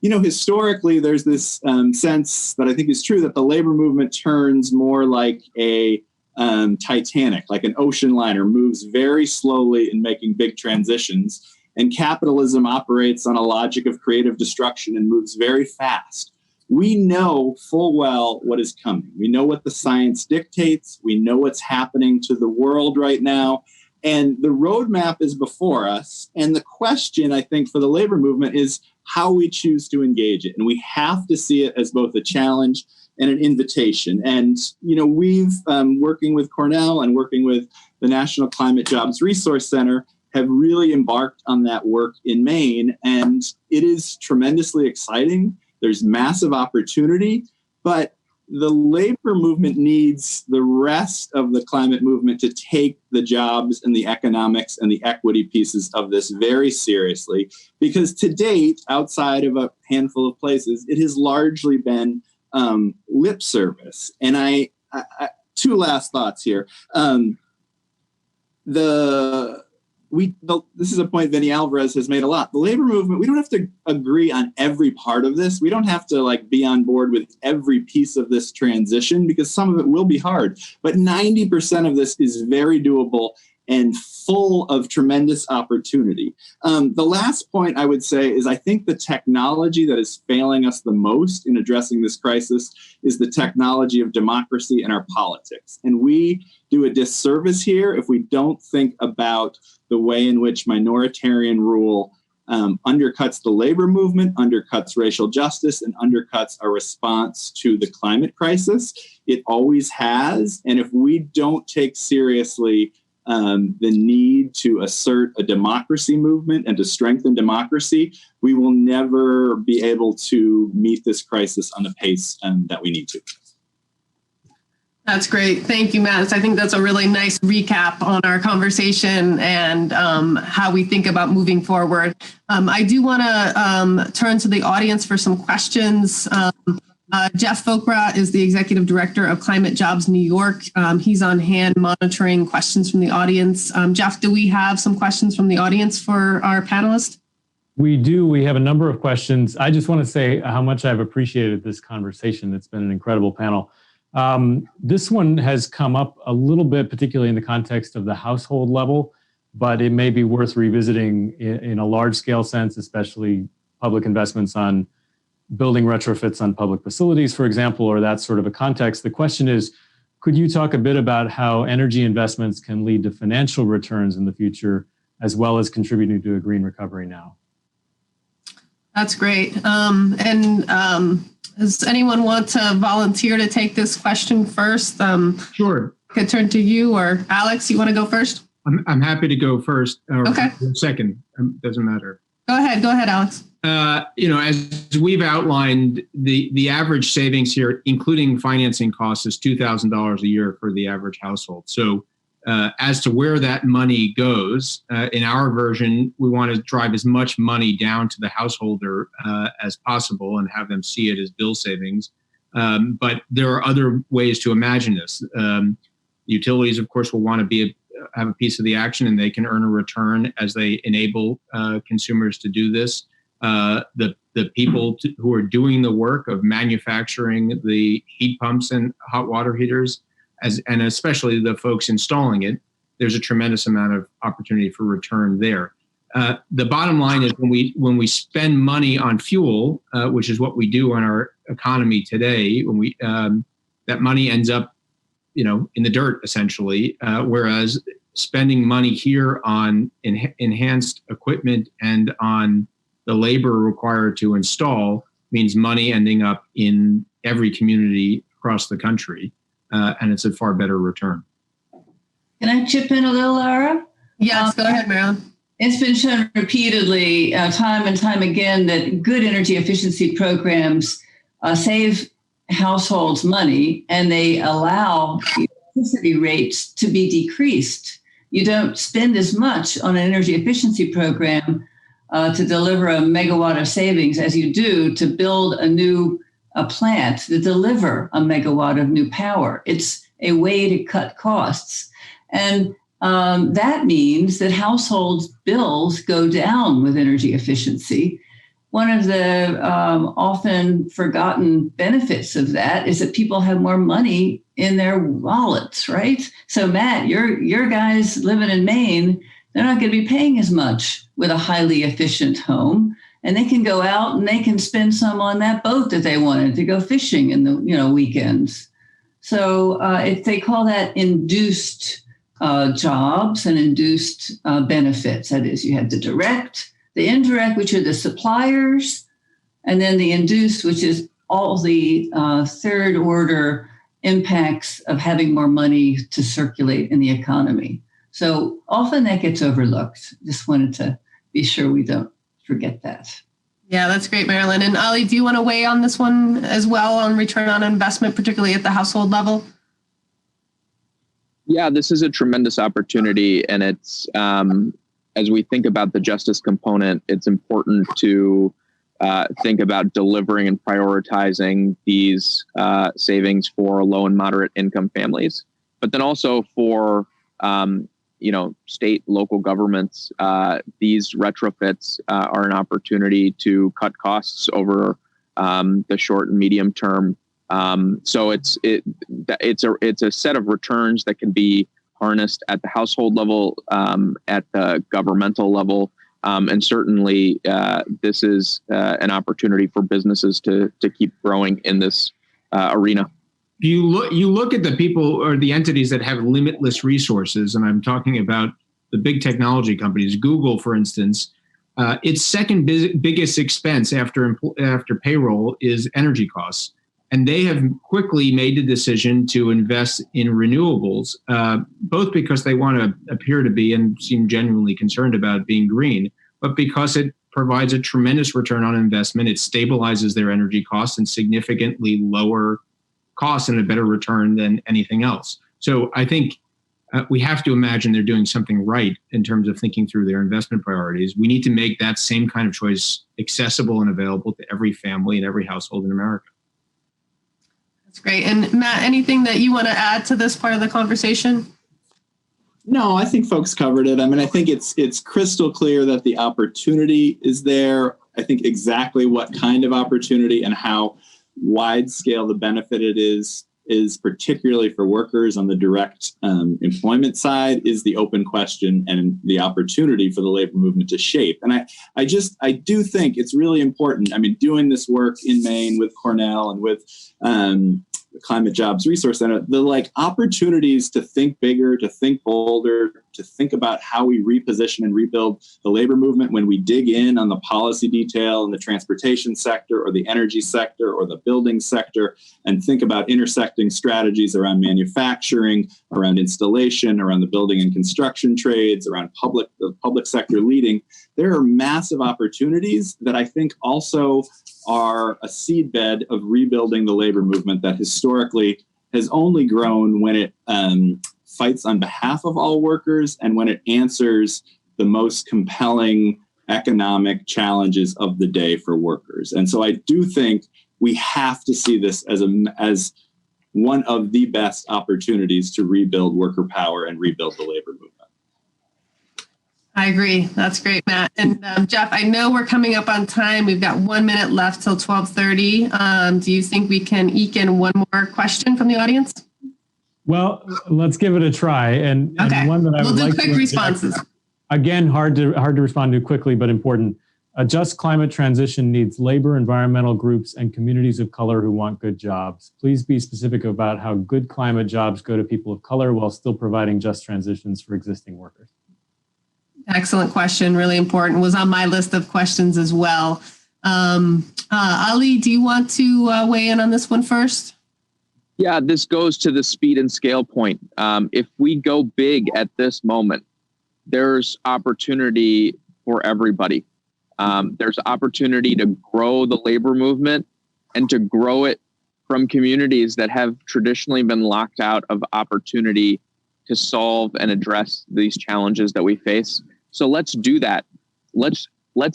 Speaker 5: historically, there's this sense that I think is true that the labor movement turns more like a Titanic, like an ocean liner, moves very slowly in making big transitions. And capitalism operates on a logic of creative destruction and moves very fast. We know full well what is coming. We know what the science dictates. We know what's happening to the world right now. And the roadmap is before us. And the question, I think, for the labor movement is how we choose to engage it. And we have to see it as both a challenge and an invitation. And, we've working with Cornell and working with the National Climate Jobs Resource Center, have really embarked on that work in Maine, and it is tremendously exciting. There's massive opportunity, but the labor movement needs the rest of the climate movement to take the jobs and the economics and the equity pieces of this very seriously, because to date, outside of a handful of places, it has largely been lip service. And I two last thoughts here. This is a point Vinny Alvarez has made a lot. The labor movement, we don't have to agree on every part of this. We don't have to be on board with every piece of this transition, because some of it will be hard. But 90% of this is very doable and full of tremendous opportunity. The last point I would say is I think the technology that is failing us the most in addressing this crisis is the technology of democracy in our politics. And we do a disservice here if we don't think about the way in which minoritarian rule undercuts the labor movement, undercuts racial justice, and undercuts our response to the climate crisis. It always has. And if we don't take seriously the need to assert a democracy movement and to strengthen democracy, we will never be able to meet this crisis on the pace that we need to.
Speaker 1: That's great. Thank you, Matt. I think that's a really nice recap on our conversation and how we think about moving forward. I do want to turn to the audience for some questions. Jeff Folkra is the Executive Director of Climate Jobs New York. He's on hand monitoring questions from the audience. Jeff, do we have some questions from the audience for our panelists?
Speaker 6: We do. We have a number of questions. I just want to say how much I've appreciated this conversation. It's been an incredible panel. This one has come up a little bit, particularly in the context of the household level, but it may be worth revisiting in a large scale sense, especially public investments on building retrofits on public facilities, for example, or that sort of a context. The question is, could you talk a bit about how energy investments can lead to financial returns in the future, as well as contributing to a green recovery now?
Speaker 1: That's great. Does anyone want to volunteer to take this question first?
Speaker 3: Sure.
Speaker 1: I could turn to you, or Alex, you want to go first?
Speaker 3: I'm happy to go first or
Speaker 1: okay.
Speaker 3: Second. Doesn't matter.
Speaker 1: Go ahead, Alex.
Speaker 3: As we've outlined, the average savings here, including financing costs, is $2,000 a year for the average household. So as to where that money goes, in our version, we want to drive as much money down to the householder as possible and have them see it as bill savings. But there are other ways to imagine this. Utilities, of course, will want to have a piece of the action, and they can earn a return as they enable consumers to do this. The people who are doing the work of manufacturing the heat pumps and hot water heaters, and especially the folks installing it, there's a tremendous amount of opportunity for return there. The bottom line is when we spend money on fuel, which is what we do in our economy today, when that money ends up, in the dirt essentially, whereas spending money here on enhanced equipment and on the labor required to install means money ending up in every community across the country. And it's a far better return.
Speaker 4: Can I chip in a little, Lara?
Speaker 1: Yes, go ahead, Marilyn.
Speaker 4: It's been shown repeatedly, time and time again, that good energy efficiency programs save households money, and they allow electricity rates to be decreased. You don't spend as much on an energy efficiency program to deliver a megawatt of savings as you do to build a plant to deliver a megawatt of new power. It's a way to cut costs. And that means that households' bills go down with energy efficiency. One of the often forgotten benefits of that is that people have more money in their wallets, right? So Matt, your guys living in Maine, they're not going to be paying as much with a highly efficient home. And they can go out and they can spend some on that boat that they wanted to go fishing in the weekends. So they call that induced jobs and induced benefits. That is, you have the direct, the indirect, which are the suppliers, and then the induced, which is all the third order impacts of having more money to circulate in the economy. So often that gets overlooked. Just wanted to be sure we don't forget that.
Speaker 1: Yeah, that's great, Marilyn. And Ali, do you want to weigh on this one as well on return on investment, particularly at the household level?
Speaker 2: Yeah, this is a tremendous opportunity. And it's, as we think about the justice component, it's important to think about delivering and prioritizing these savings for low and moderate income families, but then also for state, local governments. These retrofits are an opportunity to cut costs over the short and medium term. So it's a set of returns that can be harnessed at the household level, at the governmental level. And certainly this is an opportunity for businesses to keep growing in this arena.
Speaker 3: You look at the people or the entities that have limitless resources, and I'm talking about the big technology companies. Google, for instance, its second biggest expense after payroll is energy costs. And they have quickly made the decision to invest in renewables, both because they want to appear to be and seem genuinely concerned about being green, but because it provides a tremendous return on investment. It stabilizes their energy costs and significantly lower costs and a better return than anything else. So I think we have to imagine they're doing something right in terms of thinking through their investment priorities. We need to make that same kind of choice accessible and available to every family and every household in America.
Speaker 1: That's great. And Matt, anything that you want to add to this part of the conversation?
Speaker 5: No, I think folks covered it. I mean, I think it's crystal clear that the opportunity is there. I think exactly what kind of opportunity and how wide scale the benefit it is particularly for workers on the direct employment side is the open question and the opportunity for the labor movement to shape. And I do think it's really important. I mean, doing this work in Maine with Cornell and with the Climate Jobs Resource Center, the opportunities to think bigger, to think bolder, to think about how we reposition and rebuild the labor movement when we dig in on the policy detail in the transportation sector or the energy sector or the building sector and think about intersecting strategies around manufacturing, around installation, around the building and construction trades, around the public sector leading. There are massive opportunities that I think also are a seedbed of rebuilding the labor movement that historically has only grown when it fights on behalf of all workers and when it answers the most compelling economic challenges of the day for workers. And so I do think we have to see this as one of the best opportunities to rebuild worker power and rebuild the labor movement.
Speaker 1: I agree. That's great, Matt. And Jeff, I know we're coming up on time. We've got 1 minute left till 12:30. Do you think we can eke in one more question from the audience?
Speaker 6: Well, let's give it a try. And one that I would like to... We'll do quick
Speaker 1: responses.
Speaker 6: Again, hard to respond to quickly, but important. A just climate transition needs labor, environmental groups, and communities of color who want good jobs. Please be specific about how good climate jobs go to people of color while still providing just transitions for existing workers.
Speaker 1: Excellent question. Really important. Was on my list of questions as well. Ali, do you want to weigh in on this one first?
Speaker 2: Yeah, this goes to the speed and scale point. If we go big at this moment, there's opportunity for everybody. There's opportunity to grow the labor movement and to grow it from communities that have traditionally been locked out of opportunity to solve and address these challenges that we face. So let's do that. Let's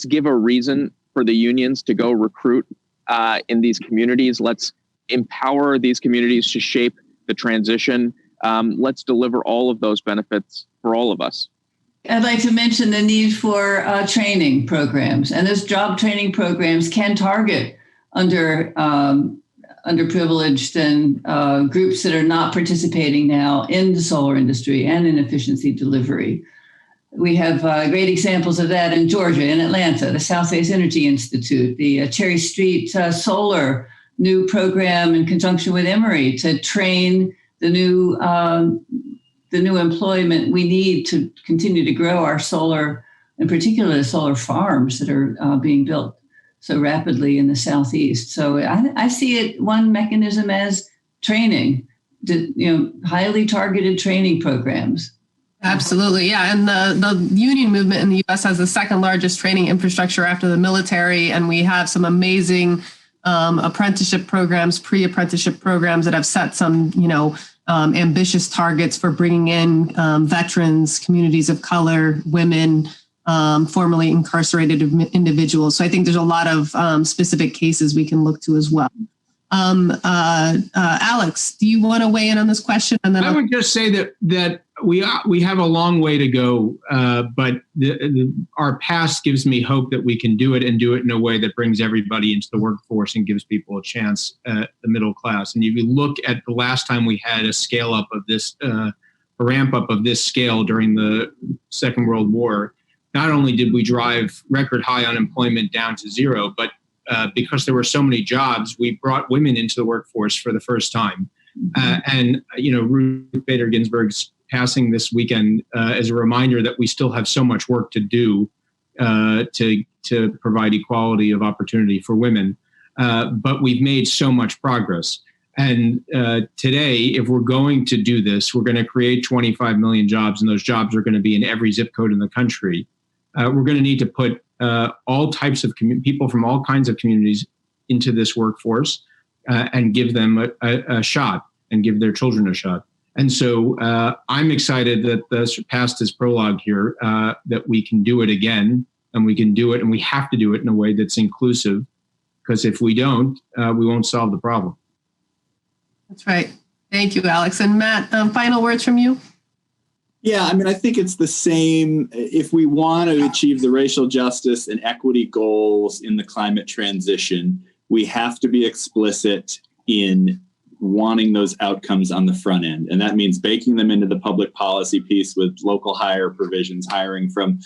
Speaker 2: give a reason for the unions to go recruit in these communities. Let's empower these communities to shape the transition. Let's deliver all of those benefits for all of us.
Speaker 4: I'd like to mention the need for training programs, and those job training programs can target underprivileged and groups that are not participating now in the solar industry and in efficiency delivery. We have great examples of that in Georgia, in Atlanta, the Southeast Energy Institute, the Cherry Street Solar new program in conjunction with Emory to train the new employment we need to continue to grow our solar, in particular the solar farms that are being built so rapidly in the Southeast. So I see it one mechanism as training, highly targeted training programs.
Speaker 1: Absolutely. Yeah. And the union movement in the U.S. has the second largest training infrastructure after the military. And we have some amazing apprenticeship programs, pre-apprenticeship programs that have set some, ambitious targets for bringing in veterans, communities of color, women, formerly incarcerated individuals. So I think there's a lot of specific cases we can look to as well. Alex, do you want to weigh in on this question? And then
Speaker 3: I would just say that we have a long way to go, but our past gives me hope that we can do it and do it in a way that brings everybody into the workforce and gives people a chance, the middle class. And if you look at the last time we had a scale up of this, a ramp up of this scale during the Second World War, not only did we drive record high unemployment down to zero, but because there were so many jobs, we brought women into the workforce for the first time. And Ruth Bader Ginsburg's passing this weekend is a reminder that we still have so much work to do to provide equality of opportunity for women. But we've made so much progress. And today, if we're going to do this, we're going to create 25 million jobs, and those jobs are going to be in every zip code in the country. We're going to need to put all types of people from all kinds of communities into this workforce and give them a shot and give their children a shot. And so I'm excited that this passed this prologue here, that we can do it again, and we can do it, and we have to do it in a way that's inclusive, because if we don't, we won't solve the problem.
Speaker 1: That's right. Thank you, Alex. And Matt, final words from you?
Speaker 5: Yeah, I think it's the same. If we want to achieve the racial justice and equity goals in the climate transition, we have to be explicit in wanting those outcomes on the front end. And that means baking them into the public policy piece with local hire provisions, hiring from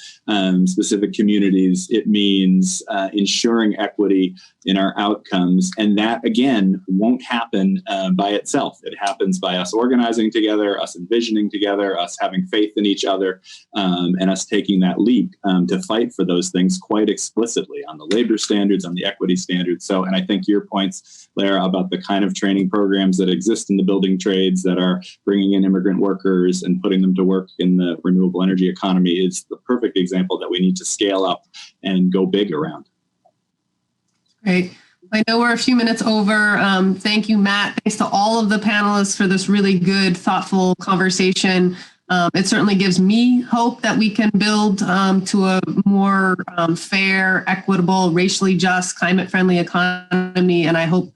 Speaker 5: specific communities. It means ensuring equity in our outcomes. And that, again, won't happen by itself. It happens by us organizing together, us envisioning together, us having faith in each other, and us taking that leap to fight for those things quite explicitly on the labor standards, on the equity standards. So, and I think your points, Lara, about the kind of training programs that exist in the building trades that are bringing in immigrant workers and putting them to work in the renewable energy economy is the perfect example that we need to scale up and go big around.
Speaker 1: Great. I know we're a few minutes over. Thank you, Matt. Thanks to all of the panelists for this really good, thoughtful conversation. It certainly gives me hope that we can build to a more fair, equitable, racially just, climate-friendly economy. And I hope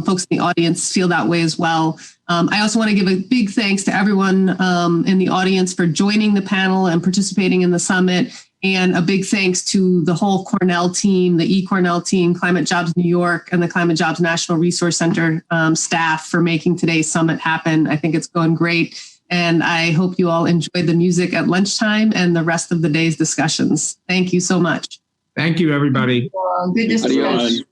Speaker 1: folks in the audience feel that way as well. I also want to give a big thanks to everyone in the audience for joining the panel and participating in the summit. And a big thanks to the whole Cornell team, the eCornell team, Climate Jobs New York, and the Climate Jobs National Resource Center staff for making today's summit happen. I think it's going great. And I hope you all enjoyed the music at lunchtime and the rest of the day's discussions. Thank you so much.
Speaker 3: Thank you, everybody.
Speaker 4: Good discussion.